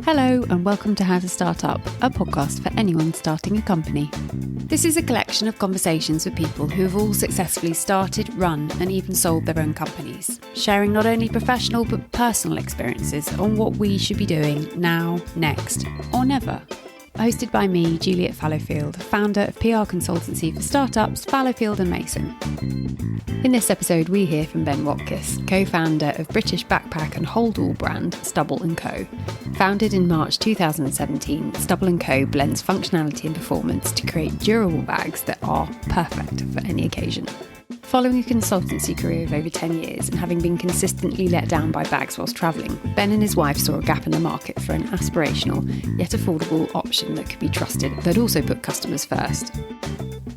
Hello and welcome to How to Start Up, a podcast for anyone starting a company. This is a collection of conversations with people who have all successfully started, run and even sold their own companies, sharing not only professional but personal experiences on what we should be doing now, next or never. Hosted by me, Juliet Fallowfield, founder of PR consultancy for startups Fallowfield and Mason. In this episode, we hear from Ben Watkiss, co-founder of British backpack and hold-all brand Stubble Co. Founded in March 2017, Stubble Co blends functionality and performance to create durable bags that are perfect for any occasion. Following a consultancy career of over 10 years and having been consistently let down by bags whilst travelling, Ben and his wife saw a gap in the market for an aspirational yet affordable option that could be trusted but also put customers first.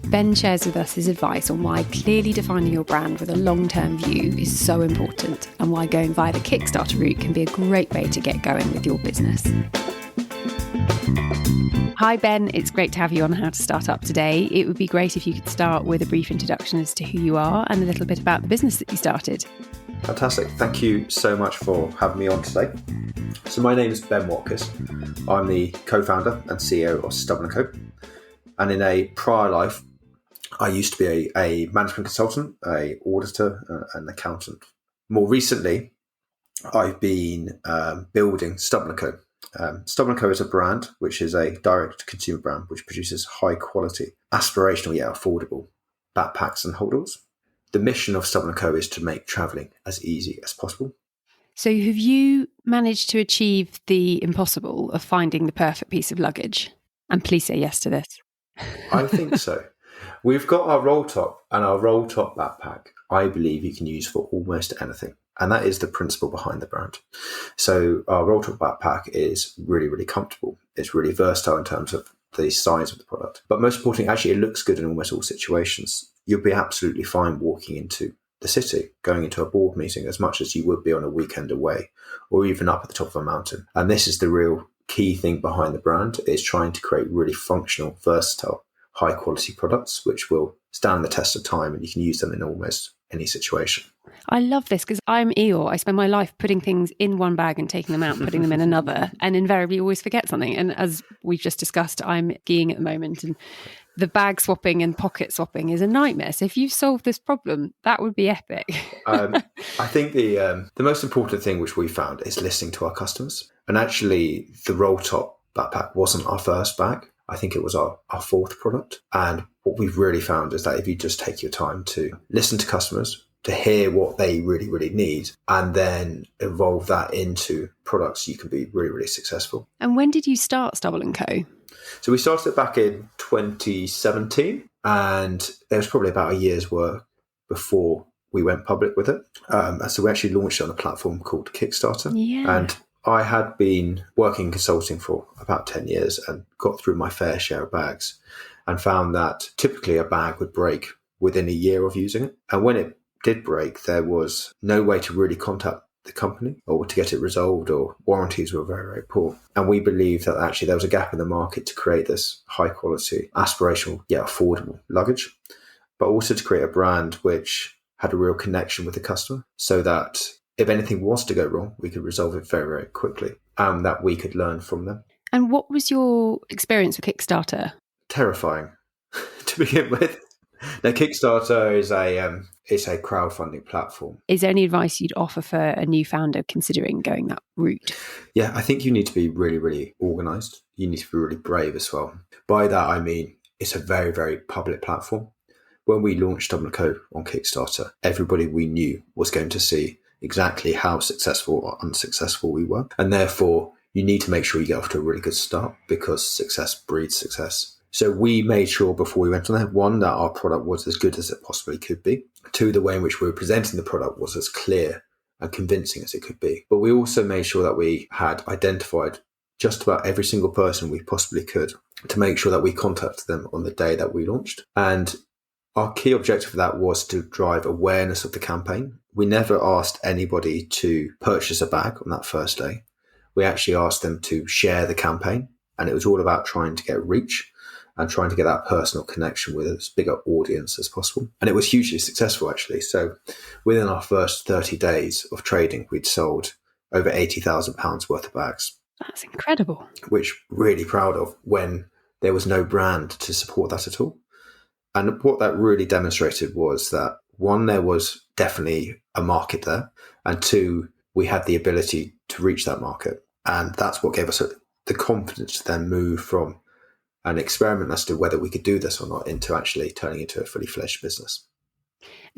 Ben shares with us his advice on why clearly defining your brand with a long-term view is so important and why going via the Kickstarter route can be a great way to get going with your business. Hi Ben, it's great to have you on How to Start Up today. It would be great if you could start with a brief introduction as to who you are and a little bit about the business that you started. Fantastic. Thank you so much for having me on today. So my name is Ben Watkiss. I'm the co-founder and CEO of Stubble Co. And in a prior life, I used to be a management consultant, a auditor, an accountant. More recently, I've been building Stubble Co. Stubble Co is a brand which is a direct-to-consumer brand which produces high-quality, aspirational yet affordable backpacks and holdalls. The mission of Stubble Co is to make travelling as easy as possible. So have you managed to achieve the impossible of finding the perfect piece of luggage? And please say yes to this. I think so. We've got our roll top, and our roll top backpack, I believe you can use for almost anything. And that is the principle behind the brand. So our roll top backpack is really, really comfortable. It's really versatile in terms of the size of the product. But most importantly, actually, it looks good in almost all situations. You'll be absolutely fine walking into the city, going into a board meeting as much as you would be on a weekend away, or even up at the top of a mountain. And this is the real key thing behind the brand, is trying to create really functional, versatile, high quality products which will stand the test of time and you can use them in almost any situation. I love this because I'm Eeyore. I spend my life putting things in one bag and taking them out and putting them in another, and invariably always forget something. And as we've just discussed, I'm skiing at the moment and the bag swapping and pocket swapping is a nightmare. So if you've solved this problem, that would be epic. I think the most important thing which we found is listening to our customers. And actually the roll top backpack wasn't our first bag. I think it was our fourth product. And what we've really found is that if you just take your time to listen to customers, to hear what they really, really need, and then evolve that into products, you can be really, really successful. And when did you start Stubble Co? So we started it back in 2017, and there was probably about a year's work before we went public with it. So we actually launched it on a platform called Kickstarter. Yeah. And I had been working in consulting for about 10 years and got through my fair share of bags and found that typically a bag would break within a year of using it. And when it did break, there was no way to really contact the company or to get it resolved, or warranties were very, very poor. And we believed that actually there was a gap in the market to create this high quality, aspirational yet affordable luggage, but also to create a brand which had a real connection with the customer so that if anything was to go wrong, we could resolve it very, very quickly and that we could learn from them. And what was your experience with Kickstarter? Terrifying to begin with. Now, Kickstarter is a crowdfunding platform. Is there any advice you'd offer for a new founder considering going that route? Yeah, I think you need to be really, really organised. You need to be really brave as well. By that, I mean, it's a very, very public platform. When we launched Stubble Co on Kickstarter, everybody we knew was going to see exactly how successful or unsuccessful we were. And therefore, you need to make sure you get off to a really good start because success breeds success. So we made sure before we went on there, one, that our product was as good as it possibly could be. Two, the way in which we were presenting the product was as clear and convincing as it could be. But we also made sure that we had identified just about every single person we possibly could to make sure that we contacted them on the day that we launched. And our key objective for that was to drive awareness of the campaign. We never asked anybody to purchase a bag on that first day. We actually asked them to share the campaign, and it was all about trying to get reach and trying to get that personal connection with as big an audience as possible. And it was hugely successful, actually. So within our first 30 days of trading, we'd sold over £80,000 worth of bags. That's incredible. Which really proud of, when there was no brand to support that at all. And what that really demonstrated was that, one, there was definitely a market there, and two, we had the ability to reach that market. And that's what gave us the confidence to then move from an experiment as to whether we could do this or not into actually turning into a fully fledged business.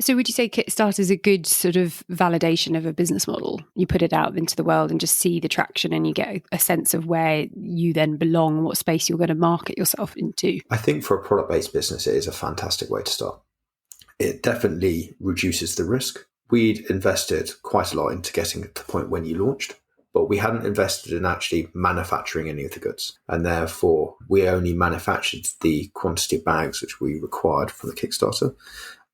So would you say Kickstarter is a good sort of validation of a business model? You put it out into the world and just see the traction, and you get a sense of where you then belong, what space you're going to market yourself into. I think for a product-based business, it is a fantastic way to start. It definitely reduces the risk. We'd invested quite a lot into getting to the point when you launched, but we hadn't invested in actually manufacturing any of the goods. And therefore, we only manufactured the quantity of bags which we required from the Kickstarter.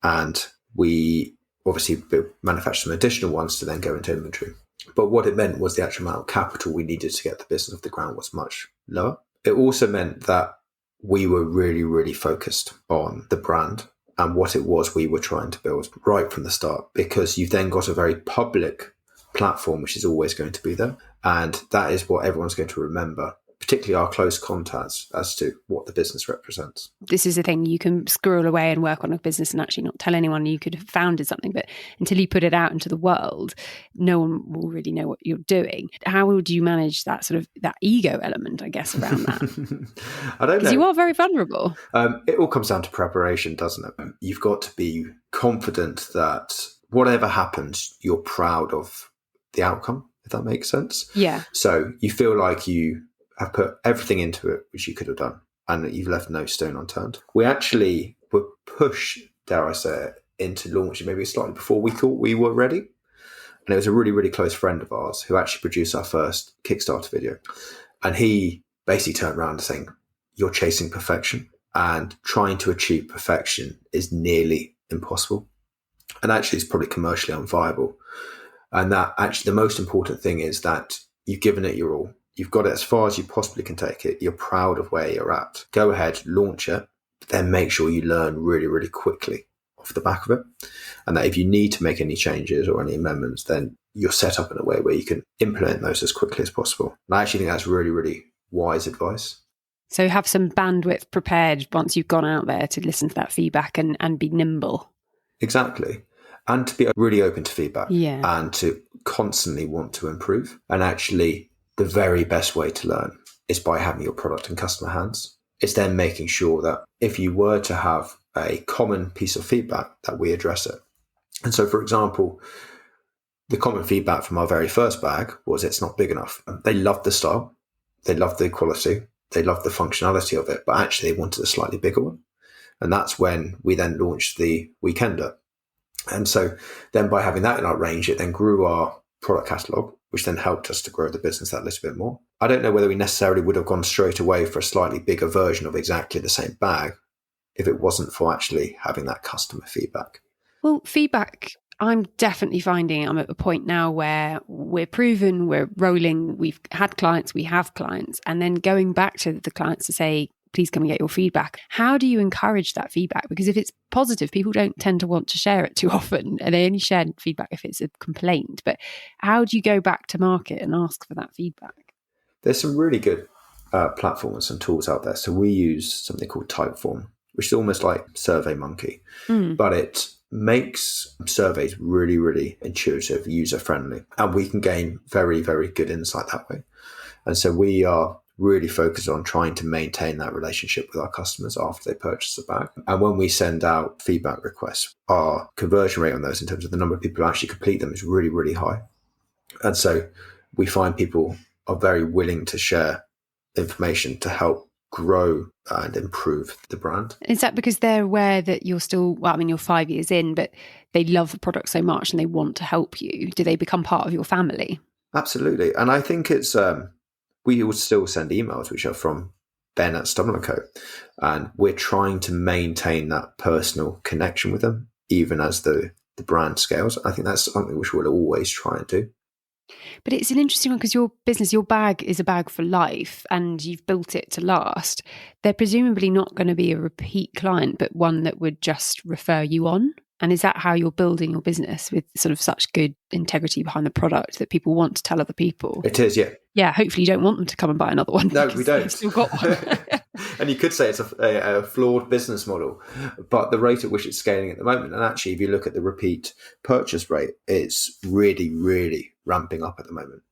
And we obviously manufactured some additional ones to then go into inventory. But what it meant was the actual amount of capital we needed to get the business off the ground was much lower. It also meant that we were really, really focused on the brand and what it was we were trying to build right from the start, because you've then got a very public platform, which is always going to be there. And that is what everyone's going to remember, particularly our close contacts, as to what the business represents. This is a thing you can squirrel away and work on a business and actually not tell anyone you could have founded something. But until you put it out into the world, no one will really know what you're doing. How would you manage that sort of that ego element, I guess, around that? I don't know. Because you are very vulnerable. It all comes down to preparation, doesn't it? You've got to be confident that whatever happens, you're proud of the outcome, if that makes sense. Yeah. So you feel like you have put everything into it which you could have done, and that you've left no stone unturned. We actually were pushed, dare I say it, into launching maybe slightly before we thought we were ready. And it was a really, really close friend of ours who actually produced our first Kickstarter video. And he basically turned around saying, "You're chasing perfection, and trying to achieve perfection is nearly impossible. And actually it's probably commercially unviable. And that actually the most important thing is that you've given it your all. You've got it as far as you possibly can take it. You're proud of where you're at. Go ahead, launch it, but then make sure you learn really, really quickly off the back of it. And that if you need to make any changes or any amendments, then you're set up in a way where you can implement those as quickly as possible." And I actually think that's really, really wise advice. So have some bandwidth prepared once you've gone out there to listen to that feedback and be nimble. Exactly. And to be really open to feedback. Yeah. And to constantly want to improve. And actually, the very best way to learn is by having your product in customer hands. It's then making sure that if you were to have a common piece of feedback, that we address it. And so, for example, the common feedback from our very first bag was it's not big enough. They loved the style, they loved the quality, they loved the functionality of it, but actually they wanted a slightly bigger one. And that's when we then launched the Weekender. And so then by having that in our range, it then grew our product catalogue, which then helped us to grow the business that little bit more. I don't know whether we necessarily would have gone straight away for a slightly bigger version of exactly the same bag if it wasn't for actually having that customer feedback. Well, feedback, I'm definitely finding I'm at a point now where we're proven, we're rolling, we've had clients, we have clients, and then going back to the clients to say, please come and get your feedback. How do you encourage that feedback? Because if it's positive, people don't tend to want to share it too often, and they only share feedback if it's a complaint. But how do you go back to market and ask for that feedback? There's some really good platforms and tools out there. So we use something called Typeform, which is almost like SurveyMonkey, but it makes surveys really, really intuitive, user-friendly, and we can gain very, very good insight that way. And so we are really focused on trying to maintain that relationship with our customers after they purchase the bag. And when we send out feedback requests, our conversion rate on those in terms of the number of people who actually complete them is really, really high. And so we find people are very willing to share information to help grow and improve the brand. Is that because they're aware that you're still, well, I mean, you're 5 years in, but they love the product so much and they want to help you? Do they become part of your family? Absolutely. And I think it's, we will still send emails which are from Ben at Stubble Co. And we're trying to maintain that personal connection with them, even as the brand scales. I think that's something which we'll always try and do. But it's an interesting one because your business, your bag is a bag for life and you've built it to last. They're presumably not going to be a repeat client, but one that would just refer you on. And is that how you're building your business, with sort of such good integrity behind the product that people want to tell other people? It is, yeah. Yeah, hopefully you don't want them to come and buy another one. No, we don't. You've still got one. And you could say it's a flawed business model, but the rate at which it's scaling at the moment, and actually if you look at the repeat purchase rate, it's really, really ramping up at the moment.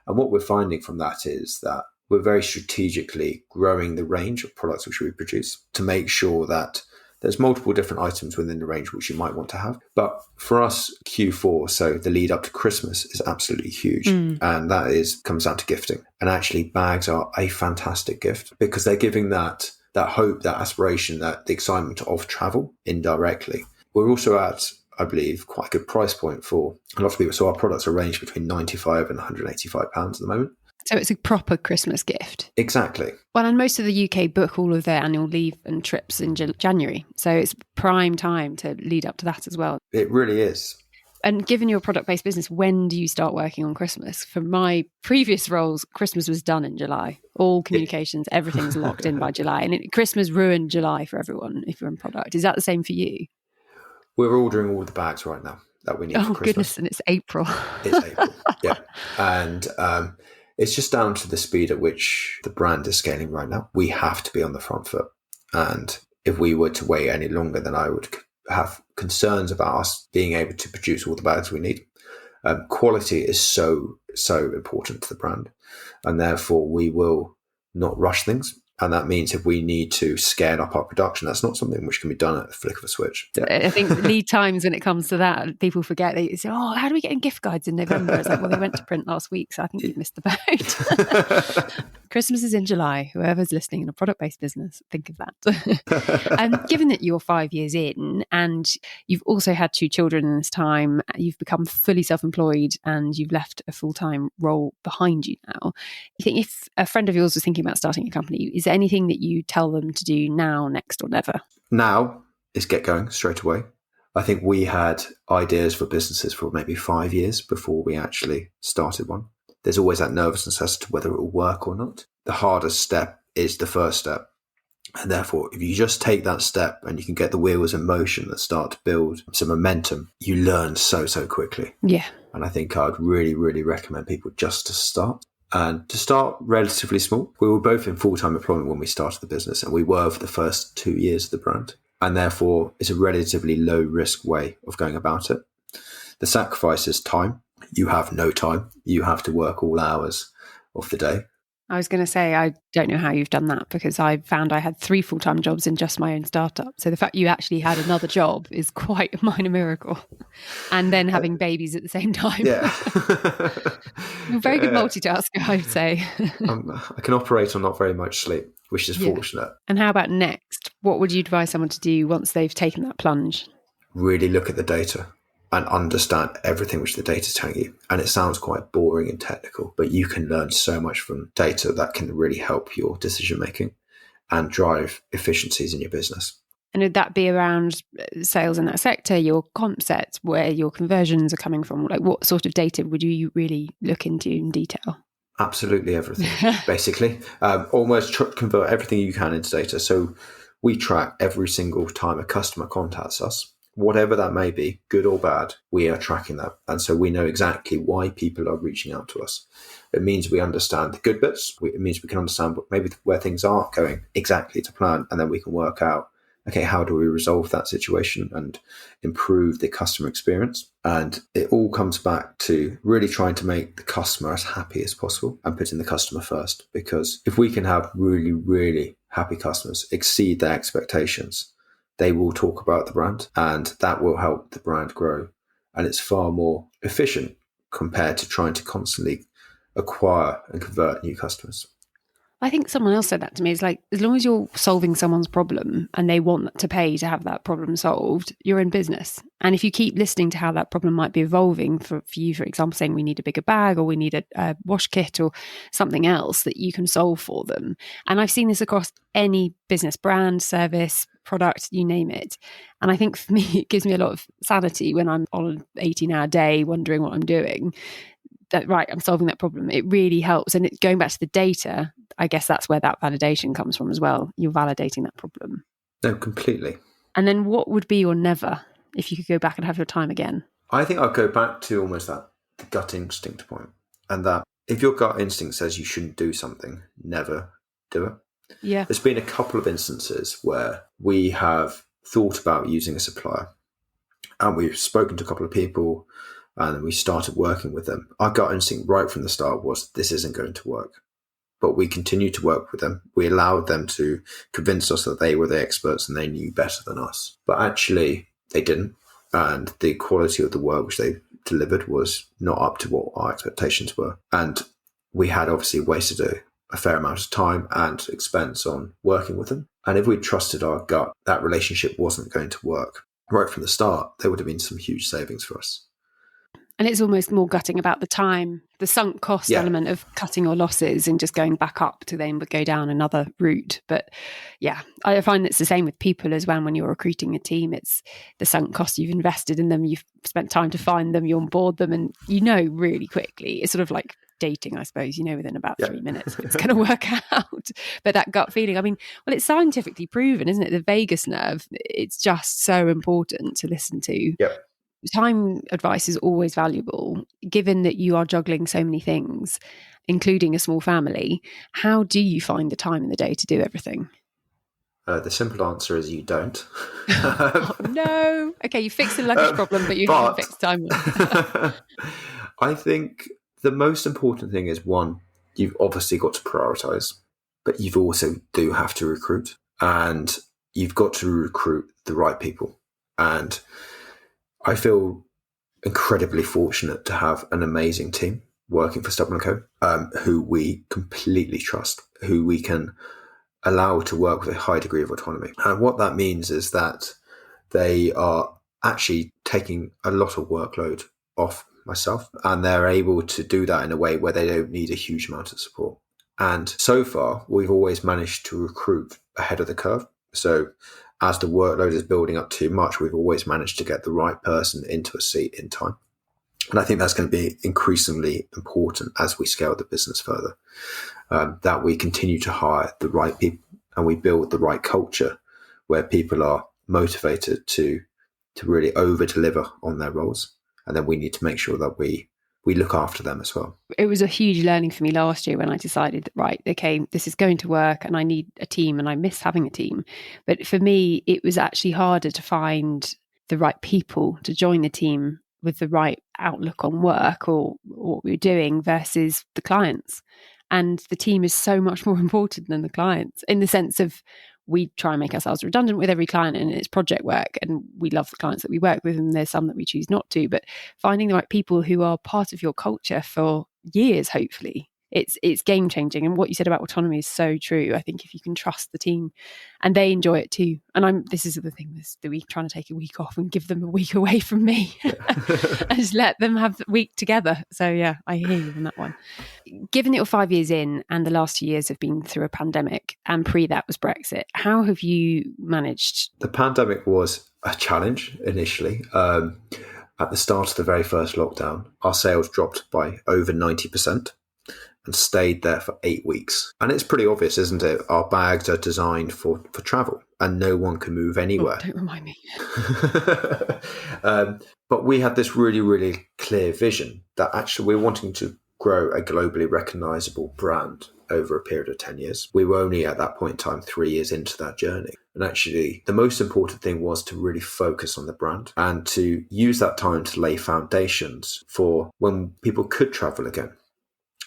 And what we're finding from that is that we're very strategically growing the range of products which we produce to make sure that there's multiple different items within the range which you might want to have. But for us, Q4, so the lead up to Christmas, is absolutely huge. And that comes down to gifting. And actually bags are a fantastic gift because they're giving that hope, that aspiration, that the excitement of travel indirectly. We're also at, I believe, quite a good price point for a lot of people. So our products are ranged between £95 and £185 at the moment. So it's a proper Christmas gift. Exactly. Well, and most of the UK book all of their annual leave and trips in January. So it's prime time to lead up to that as well. It really is. And given your product-based business, when do you start working on Christmas? For my previous roles, Christmas was done in July. All communications, everything's locked in by July. And Christmas ruined July for everyone if you're in product. Is that the same for you? We're ordering all the bags right now that we need for Christmas. Oh, goodness, and it's April. It's April, yeah. And it's just down to the speed at which the brand is scaling right now. We have to be on the front foot. And if we were to wait any longer, then I would have concerns about us being able to produce all the bags we need. Quality is so important to the brand. And therefore, we will not rush things. And that means if we need to scale up our production, that's not something which can be done at the flick of a switch. Yeah. I think lead times when it comes to that, people forget. They say, oh, how do we get in gift guides in November? It's like, well, they went to print last week, so I think you've missed the boat. Christmas is in July. Whoever's listening in a product-based business, think of that. And given that you're 5 years in and you've also had 2 children in this time, you've become fully self-employed and you've left a full-time role behind you now. You think if a friend of yours was thinking about starting a company, is there anything that you tell them to do now, next, or never? Now is get going straight away. I think we had ideas for businesses for maybe 5 years before we actually started one. There's always that nervousness as to whether it will work or not. The hardest step is the first step. And therefore, if you just take that step and you can get the wheels in motion that start to build some momentum, you learn so quickly. Yeah. And I think I'd really, really recommend people just to start. And to start relatively small. We were both in full-time employment when we started the business, and we were for the first 2 years of the brand. And therefore, it's a relatively low-risk way of going about it. The sacrifice is time. You have no time. You have to work all hours of the day. I was going to say, I don't know how you've done that because I found I had 3 full-time jobs in just my own startup. So the fact you actually had another job is quite a minor miracle. And then having babies at the same time. Yeah. You're a very good multitasker, I would say. I can operate on not very much sleep, which is fortunate. And how about next? What would you advise someone to do once they've taken that plunge? Really look at the data and understand everything which the data is telling you. And it sounds quite boring and technical, but you can learn so much from data that can really help your decision making and drive efficiencies in your business. And would that be around sales in that sector, your comp sets, where your conversions are coming from? Like what sort of data would you really look into in detail? Absolutely everything, basically. Almost convert everything you can into data. So we track every single time a customer contacts us. Whatever that may be, good or bad, we are tracking that. And so we know exactly why people are reaching out to us. It means we understand the good bits. It means we can understand maybe where things aren't going exactly to plan. And then we can work out, okay, how do we resolve that situation and improve the customer experience? And it all comes back to really trying to make the customer as happy as possible and putting the customer first. Because if we can have really, really happy customers exceed their expectations, they will talk about the brand and that will help the brand grow. And it's far more efficient compared to trying to constantly acquire and convert new customers. I think someone else said that to me. It's like, as long as you're solving someone's problem and they want to pay to have that problem solved, you're in business. And if you keep listening to how that problem might be evolving for you, for example, saying we need a bigger bag or we need a wash kit or something else that you can solve for them. And I've seen this across any business, brand, service, product, you name it. And I think for me, it gives me a lot of sanity when I'm on an 18-hour day wondering what I'm doing. that, right, I'm solving that problem. It really helps. And going back to the data, I guess that's where that validation comes from as well. You're validating that problem. No, completely. And then what would be your never if you could go back and have your time again? I think I'll go back to almost that the gut instinct point. And that if your gut instinct says you shouldn't do something, never do it. Yeah. There's been a couple of instances where we have thought about using a supplier and we've spoken to a couple of people and we started working with them. Our gut instinct right from the start was this isn't going to work. But we continued to work with them. We allowed them to convince us that they were the experts and they knew better than us. But actually, they didn't. And the quality of the work which they delivered was not up to what our expectations were. And we had obviously wasted a fair amount of time and expense on working with them. And if we trusted our gut, that relationship wasn't going to work. Right from the start, there would have been some huge savings for us. And it's almost more gutting about the time, the sunk cost element of cutting your losses and just going back up to then go down another route. But yeah, I find it's the same with people as well. When you're recruiting a team, it's the sunk cost you've invested in them. You've spent time to find them, you onboard them, and you know really quickly. It's sort of like dating, I suppose, you know, within about 3 minutes if it's going to work out. But that gut feeling, I mean, well, it's scientifically proven, isn't it? The vagus nerve, it's just so important to listen to. Yep. Time advice is always valuable, given that you are juggling so many things, including a small family. How do you find the time in the day to do everything? The simple answer is you don't. Oh, no. Okay, you fixed the luggage problem, but you haven't fixed time. I think the most important thing is, one, you've obviously got to prioritize, but you've also do have to recruit, and you've got to recruit the right people. And I feel incredibly fortunate to have an amazing team working for Stubble Co, who we completely trust, who we can allow to work with a high degree of autonomy. And what that means is that they are actually taking a lot of workload off myself, and they're able to do that in a way where they don't need a huge amount of support. And so far, we've always managed to recruit ahead of the curve. So as the workload is building up too much, we've always managed to get the right person into a seat in time. And I think that's going to be increasingly important as we scale the business further, that we continue to hire the right people and we build the right culture where people are motivated to really over-deliver on their roles. And then we need to make sure that we look after them as well. It was a huge learning for me last year when I decided that, right, okay, this is going to work and I need a team and I miss having a team. But for me, it was actually harder to find the right people to join the team with the right outlook on work or what we were doing versus the clients. And the team is so much more important than the clients, in the sense of we try and make ourselves redundant with every client and it's project work, and we love the clients that we work with, and there's some that we choose not to, but finding the right people who are part of your culture for years, hopefully, it's game changing. And what you said about autonomy is so true. I think if you can trust the team and they enjoy it too, and this is the thing, this the week, trying to take a week off and give them a week away from me and just let them have the week together. So yeah, I hear you on that one. Given that you're 5 years in and the last 2 years have been through a pandemic, and pre that was Brexit, how have you managed? The pandemic was a challenge initially. At the start of the very first lockdown, our sales dropped by over 90%. And stayed there for 8 weeks. And it's pretty obvious, isn't it? Our bags are designed for travel and no one can move anywhere. Oh, don't remind me. But we had this really, really clear vision that actually we're wanting to grow a globally recognizable brand over a period of 10 years. We were only at that point in time 3 years into that journey. And actually, the most important thing was to really focus on the brand and to use that time to lay foundations for when people could travel again.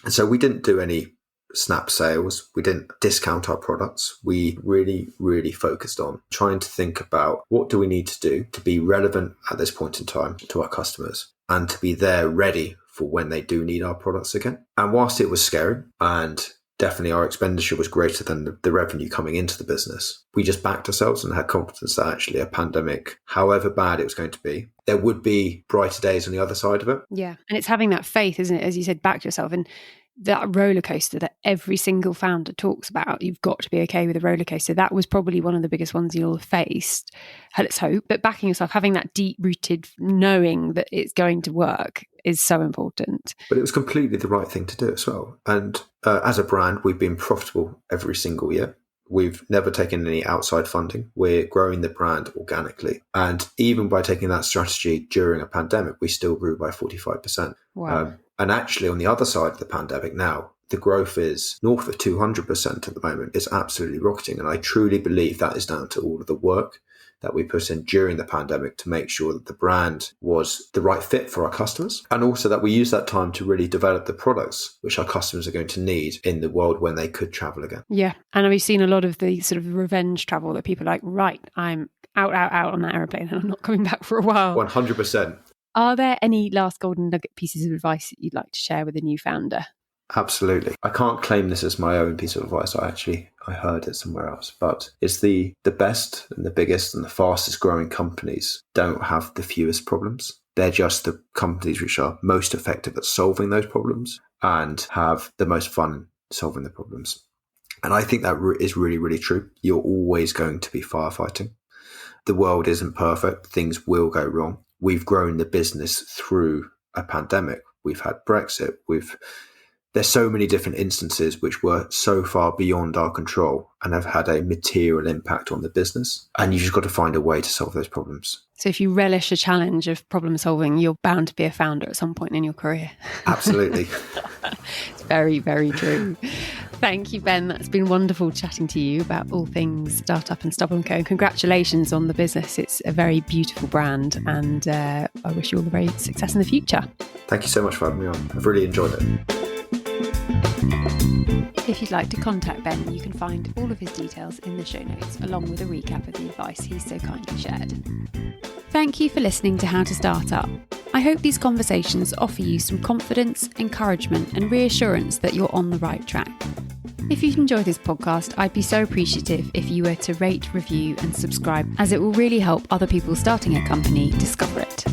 And so we didn't do any snap sales. We didn't discount our products. We really, really focused on trying to think about what do we need to do to be relevant at this point in time to our customers and to be there ready for when they do need our products again. And whilst it was scary and definitely our expenditure was greater than the revenue coming into the business, we just backed ourselves and had confidence that actually a pandemic, however bad it was going to be, there would be brighter days on the other side of it. Yeah. And it's having that faith, isn't it? As you said, back yourself. And that roller coaster that every single founder talks about, you've got to be okay with a roller coaster. That was probably one of the biggest ones you'll have faced, let's hope. But backing yourself, having that deep rooted knowing that it's going to work, is so important. But it was completely the right thing to do as well. And as a brand, we've been profitable every single year. We've never taken any outside funding. We're growing the brand organically. And even by taking that strategy during a pandemic, we still grew by 45%. Wow. And actually, on the other side of the pandemic now, the growth is north of 200% at the moment. It's absolutely rocketing. And I truly believe that is down to all of the work that we put in during the pandemic to make sure that the brand was the right fit for our customers. And also that we use that time to really develop the products which our customers are going to need in the world when they could travel again. Yeah. And we've seen a lot of the sort of revenge travel that people are like, right, I'm out on that aeroplane and I'm not coming back for a while. 100%. Are there any last golden nugget pieces of advice that you'd like to share with a new founder? Absolutely. I can't claim this as my own piece of advice. I heard it somewhere else, but it's the best and the biggest and the fastest growing companies don't have the fewest problems. They're just the companies which are most effective at solving those problems and have the most fun solving the problems. And I think that is really, really true. You're always going to be firefighting. The world isn't perfect. Things will go wrong. We've grown the business through a pandemic. We've had Brexit. There's so many different instances which were so far beyond our control and have had a material impact on the business. And you've just got to find a way to solve those problems. So if you relish a challenge of problem solving, you're bound to be a founder at some point in your career. Absolutely. It's very, very true. Thank you, Ben. That's been wonderful chatting to you about all things startup and Stubble Co. And congratulations on the business. It's a very beautiful brand and I wish you all the very success in the future. Thank you so much for having me on. I've really enjoyed it. If you'd like to contact Ben, you can find all of his details in the show notes, along with a recap of the advice he's so kindly shared. Thank you for listening to How to Start Up. I hope these conversations offer you some confidence, encouragement, and reassurance that you're on the right track. If you've enjoyed this podcast, I'd be so appreciative if you were to rate, review, and subscribe, as it will really help other people starting a company discover it.